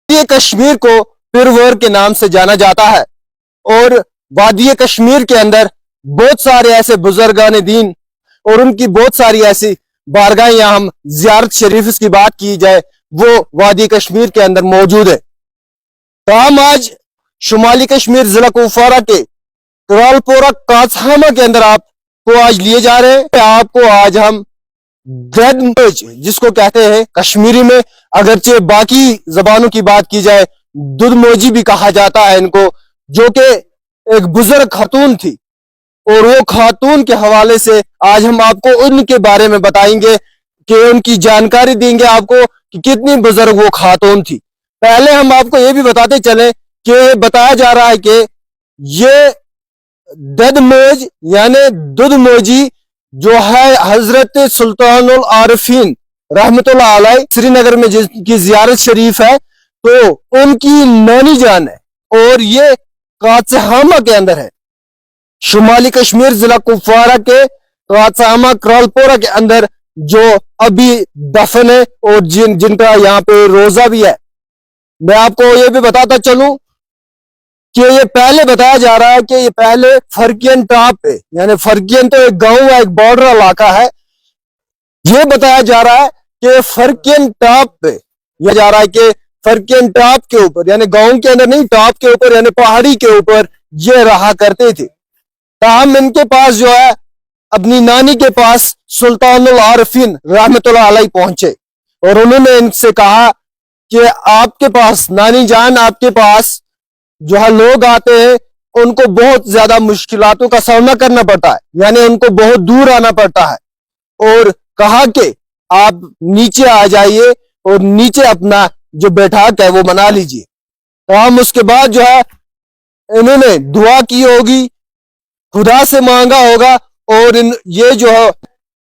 ये कश्मीर को पिरवर के नाम से जाना जाता है और वादी कश्मीर के अंदर बहुत सारे ऐसे बुजुर्गान दीन और उनकी बहुत सारी ऐसी बारगाहें, यहाँ हम ज़ियारत शरीफ की बात की जाए वो वादी कश्मीर के अंदर मौजूद है। तो हम आज शुमाली कश्मीर जिला कुपवारा के करालपोरा कासहामा के अंदर आपको आज लिए जा रहे हैं। आपको आज हम ददमोज जिसको कहते हैं कश्मीरी में, अगरचे बाकी जबानों की बात की जाए दुधमोजी भी कहा जाता है इनको, जो कि एक बुजुर्ग खातून थी और वो खातून के हवाले से आज हम आपको उनके बारे में बताएंगे कि उनकी जानकारी देंगे आपको कि कितनी बुजुर्ग वो खातून थी। पहले हम आपको ये भी बताते चले कि बताया जा रहा है कि ये ददमोज यानी दुधमोजी जो है हजरत सुल्तानुल आरिफीन रहमतुल्लाह अलैह श्रीनगर में जिनकी ज़ियारत शरीफ है, तो उनकी नानी जान है और ये कासहामा के अंदर है। शुमाली कश्मीर जिला कुपवारा के कासहामा करालपोरा के अंदर जो अभी दफन है और जिनका यहाँ पे रोजा भी है। मैं आपको ये भी बताता चलूं कि ये पहले बताया जा रहा है कि ये पहले फरकियन टॉप पे, यानी फरकियन तो एक गांव है, एक बॉर्डर इलाका है। ये बताया जा रहा है कि फरकियन टॉप पे यह जा रहा है कि फरकियन टॉप के ऊपर, यानी गांव के अंदर नहीं, टॉप के ऊपर यानी पहाड़ी के ऊपर ये रहा करते थे। ताहम इनके पास जो है अपनी नानी के पास सुल्तानुल आरिफीन रहमतुल्लाह अलैह पहुंचे और उन्होंने इनसे कहा कि आपके पास नानी जान, आपके पास जो है लोग आते हैं उनको बहुत ज्यादा मुश्किलातों का सामना करना पड़ता है, यानी उनको बहुत दूर आना पड़ता है, और कहा कि आप नीचे आ जाइए और नीचे अपना जो बैठक है वो बना लीजिए। तो हम उसके बाद जो है इन्होंने दुआ की होगी, खुदा से मांगा होगा और ये जो है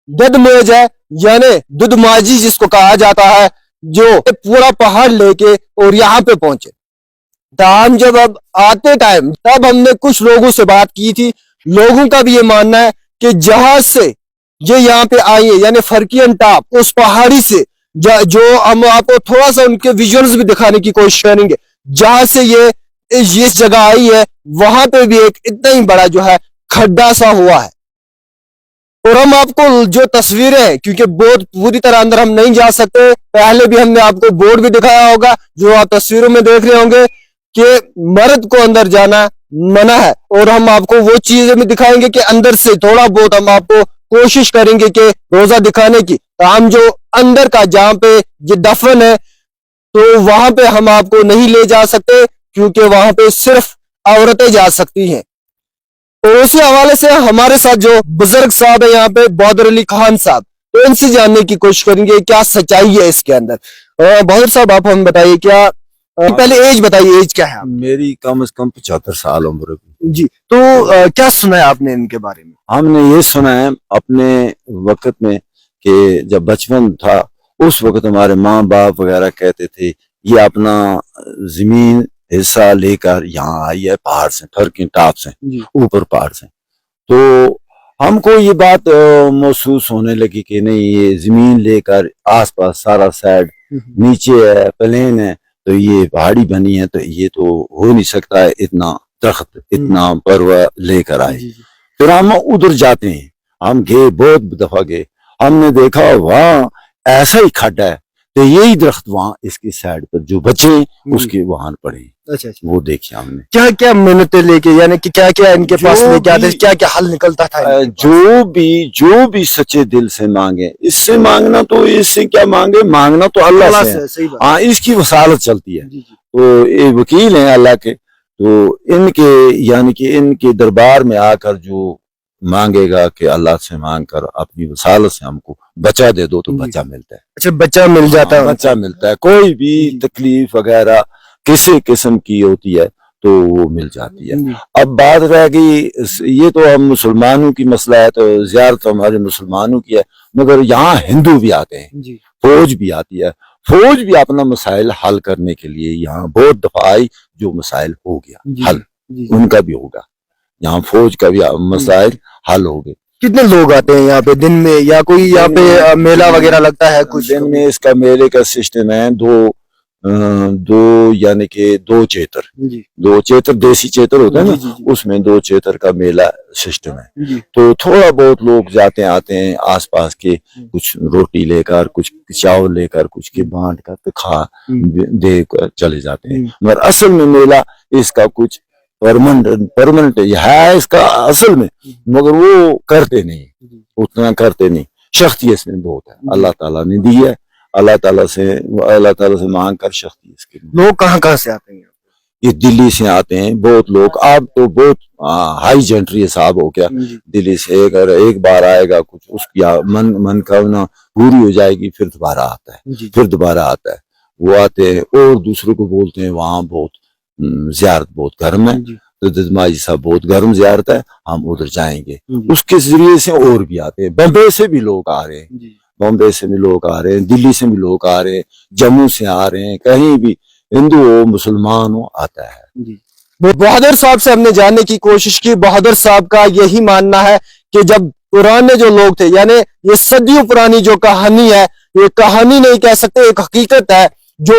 ददमोज है यानी दुधमाजी जिसको कहा जाता है, जो पूरा पहाड़ लेके और यहाँ पे पहुंचे। हम जब अब आते टाइम तब हमने कुछ लोगों से बात की थी, लोगों का भी ये मानना है कि जहाज से ये यहाँ पे आई है यानी फरकियन टॉप उस पहाड़ी से जो हम आपको थोड़ा सा उनके विजुअल्स भी दिखाने की कोशिश करेंगे, जहां से ये इस जगह आई है वहां पे भी एक इतना ही बड़ा जो है खड्डा सा हुआ है। और हम आपको जो तस्वीरें हैं, क्योंकि बहुत पूरी तरह अंदर हम नहीं जा सकते, पहले भी हमने आपको बोर्ड भी दिखाया होगा जो आप तस्वीरों में देख रहे होंगे कि मर्द को अंदर जाना मना है, और हम आपको वो चीजें भी दिखाएंगे कि अंदर से थोड़ा बहुत हम आपको कोशिश करेंगे कि रोजा दिखाने की। तो हम जो अंदर का जहां पे ये दफन है तो वहां पे हम आपको नहीं ले जा सकते क्योंकि वहां पे सिर्फ औरतें जा सकती हैं। और उसी हवाले से हमारे साथ जो बुजुर्ग साहब है यहाँ पे बहादुर अली खान साहब, तो इनसे जानने की कोशिश करेंगे क्या सच्चाई है इसके अंदर। बहादुर साहब आप हमें बताइए, क्या पहले एज बताइए, एज क्या है? मेरी कम से कम 75 साल उम्र जी। तो क्या सुना है आपने इनके बारे में? हमने ये सुना है अपने वक्त में कि जब बचपन था उस वक्त हमारे माँ बाप वगैरह कहते थे ये अपना जमीन हिस्सा लेकर यहाँ आई है पहाड़ से, फरकिन टॉप से, ऊपर पहाड़ से। तो हमको ये बात महसूस होने लगी कि नहीं ये जमीन लेकर आसपास सारा साइड नीचे है, प्लेन है, तो ये पहाड़ी बनी है, तो ये तो हो नहीं सकता है इतना दरख्त इतना पर्वत लेकर आए। फिर हम उधर जाते हैं, हम गए, बहुत दफा गए, हमने देखा वहाँ ऐसा ही खड्डा है, तो यही दरख्त वहाँ इसकी साइड पर जो बचे उसके वहां पड़े। अच्छा। वो देखिए हमने क्या क्या मिन्नतें लेके, यानी कि क्या क्या इनके पास लेके आते, क्या क्या हल निकलता था? जो भी सच्चे दिल से मांगे, इससे मांगना तो इससे क्या मांगे, मांगना तो अल्लाह से। हाँ, इसकी वसालत चलती है। तो ये वकील हैं अल्लाह के, तो इनके यानी कि इनके दरबार में आकर जो मांगेगा कि अल्लाह से मांग कर अपनी वसालत से हमको बचा दे दो तो बच्चा मिलता है। अच्छा, बच्चा मिल जाता है? बच्चा मिलता है, कोई भी तकलीफ वगैरह किसी किस्म की होती है तो वो मिल जाती है। अब बात रह गई, ये तो हम मुसलमानों की मसला है, तो ज़ियारत तो हमारे मुसलमानों की है, मगर यहाँ हिंदू भी आते हैं, फौज भी आती है, फौज भी अपना मसाइल हल करने के लिए यहाँ बहुत दफा आई, जो मसाइल हो गया हल, उनका भी होगा, यहाँ फौज का भी मसाइल हल हो गए। कितने लोग आते हैं यहाँ पे दिन में, या कोई यहाँ पे मेला वगैरह लगता है कुछ? दिन में इसका मेले का सिस्टम है, دو یعنی کہ دو چیتر، جی دو چیتر دیسی چیتر ہوتا ہے نا، جی جی اس میں دو چیتر کا میلہ سسٹم ہے. جی تو تھوڑا بہت لوگ جاتے ہیں آتے ہیں آس پاس کے، کچھ روٹی لے کر، کچھ چاول لے کر، کچھ کے بانٹ کر تو کھا دے کر چلے جاتے ہیں. مگر اصل میں میلہ اس کا کچھ پرماننٹ ہے اس کا اصل میں، مگر وہ کرتے نہیں، اتنا کرتے نہیں. شخصی اس میں بہت ہے، اللہ تعالیٰ نے دی ہے. اللہ تعالیٰ سے مانگ کر شخصی اس کے لوگ کہاں سے آتے ہیں؟ یہ دلی سے آتے ہیں بہت لوگ. اب تو بہت ہائی جنٹری صاحب ہو گیا. دلی سے اگر ایک بار آئے گا کچھ اس کی من کاونا پوری ہو جائے گی، پھر دوبارہ آتا ہے، پھر دوبارہ آتا ہے. وہ آتے ہیں اور دوسروں کو بولتے ہیں وہاں بہت زیارت بہت گرم ہے، تو ددماجی صاحب بہت گرم زیارت ہے، ہم ادھر جائیں گے. اس کے ذریعے سے اور بھی آتے ہیں. بمبئی سے بھی لوگ آ رہے ہیں، بمبئی سے بھی لوگ آ رہے ہیں، دلی سے بھی لوگ آ رہے ہیں، جموں سے آ رہے ہیں، کہیں بھی ہندو ہو مسلمان ہو آتا ہے. بہادر صاحب سے ہم نے جاننے کی کوشش کی. بہادر صاحب کا یہی ماننا ہے کہ جب پرانے جو لوگ تھے، یعنی یہ صدیوں پرانی جو کہانی ہے، یہ کہانی نہیں کہہ سکتے، ایک حقیقت ہے جو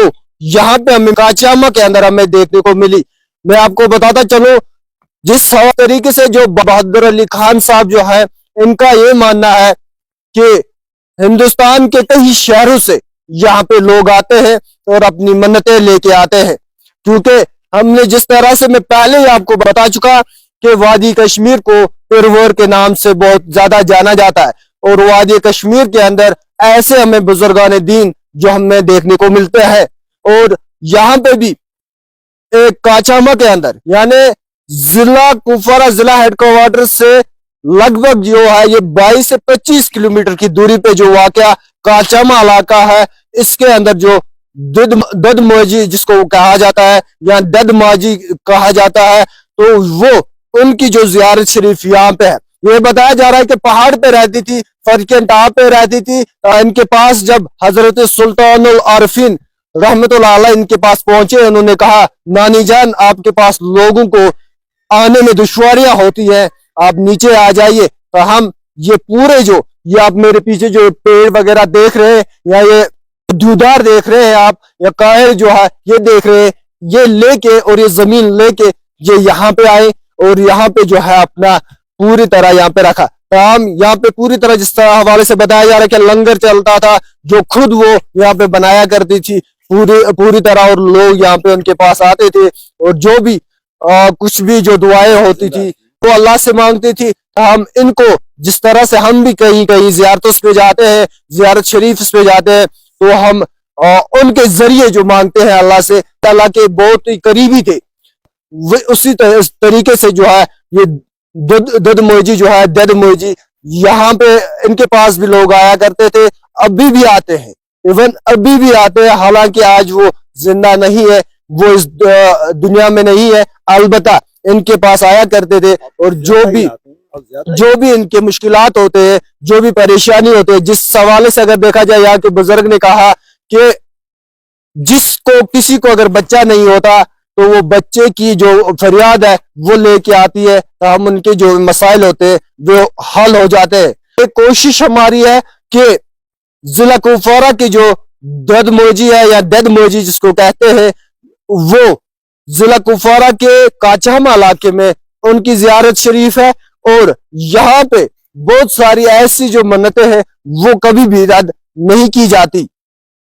یہاں پہ ہمیں کاچاما کے اندر ہمیں دیکھنے کو ملی. میں آپ کو بتاتا چلوں، جس طریقے سے جو بہادر علی خان صاحب جو ہے، ان کا یہ ماننا ہے کہ ہندوستان کے کئی شہروں سے یہاں پہ لوگ آتے ہیں اور اپنی منتیں لے کے آتے ہیں. کیونکہ ہم نے جس طرح سے میں پہلے ہی آپ کو بتا چکا کہ وادی کشمیر کو پرور کے نام سے بہت زیادہ جانا جاتا ہے، اور وادی کشمیر کے اندر ایسے ہمیں بزرگان دین جو ہمیں دیکھنے کو ملتے ہیں. اور یہاں پہ بھی ایک کاچاما کے اندر، یعنی ضلع کپوارہ ضلع ہیڈ کوارٹر سے لگ بھگ جو ہے یہ 22 سے 25 کلومیٹر کی دوری پہ جو واقعہ کاچاما علاقہ ہے، اس کے اندر جو دد موجی جس کو کہا جاتا ہے یا دد ماجی کہا جاتا ہے، تو وہ ان کی جو زیارت شریف یہاں پہ ہے. یہ بتایا جا رہا ہے کہ پہاڑ پہ رہتی تھی، فرقین ٹاپ پہ رہتی تھی. ان کے پاس جب حضرت سلطان العارفین رحمت اللہ علیہ ان کے پاس پہنچے، انہوں نے کہا نانی جان آپ کے پاس لوگوں کو آنے میں دشواریاں ہوتی ہیں، آپ نیچے آ جائیے. تو ہم یہ پورے جو یہ آپ میرے پیچھے جو پیڑ وغیرہ دیکھ رہے ہیں، یا یہ دیودار دیکھ رہے ہیں آپ، یا کائر جو ہے یہ دیکھ رہے ہیں، یہ لے کے اور یہ زمین لے کے یہ یہاں پہ آئے اور یہاں پہ جو ہے اپنا پوری طرح یہاں پہ رکھا. ہم یہاں پہ پوری طرح جس طرح حوالے سے بتایا جا رہا ہے کہ لنگر چلتا تھا جو خود وہ یہاں پہ بنایا کرتی تھی پوری طرح، اور لوگ یہاں پہ ان کے پاس آتے تھے اور جو بھی کچھ بھی جو دعائیں ہوتی تھی وہ اللہ سے مانگتی تھی. ہم ان کو جس طرح سے ہم بھی کہیں زیارتوں پہ جاتے ہیں، زیارت شریف پہ جاتے ہیں، تو ہم ان کے ذریعے جو مانگتے ہیں اللہ سے، اللہ کے بہت ہی قریبی تھے. اسی طریقے سے جو ہے یہ دد موجی جو ہے دد موجی، یہاں پہ ان کے پاس بھی لوگ آیا کرتے تھے، ابھی بھی آتے ہیں، ایون ابھی بھی آتے ہیں. حالانکہ آج وہ زندہ نہیں ہے، وہ اس دنیا میں نہیں ہے، البتہ ان کے پاس آیا کرتے تھے. اور جو بھی ان کے مشکلات ہوتے ہیں، جو بھی پریشانی ہوتے ہیں، جس حوالے سے اگر دیکھا جائے، یہاں کے بزرگ نے کہا کہ کسی کو اگر بچہ نہیں ہوتا تو وہ بچے کی جو فریاد ہے وہ لے کے آتی ہے، تو ہم ان کے جو مسائل ہوتے ہیں وہ حل ہو جاتے ہیں. ایک کوشش ہماری ہے کہ ضلع کپوارہ کی جو دد موجی ہے یا دد موجی جس کو کہتے ہیں، وہ ضلع کپوارہ کے کاچاما علاقے میں ان کی زیارت شریف ہے. اور یہاں پہ بہت ساری ایسی جو منتیں ہیں وہ کبھی بھی رد نہیں کی جاتی.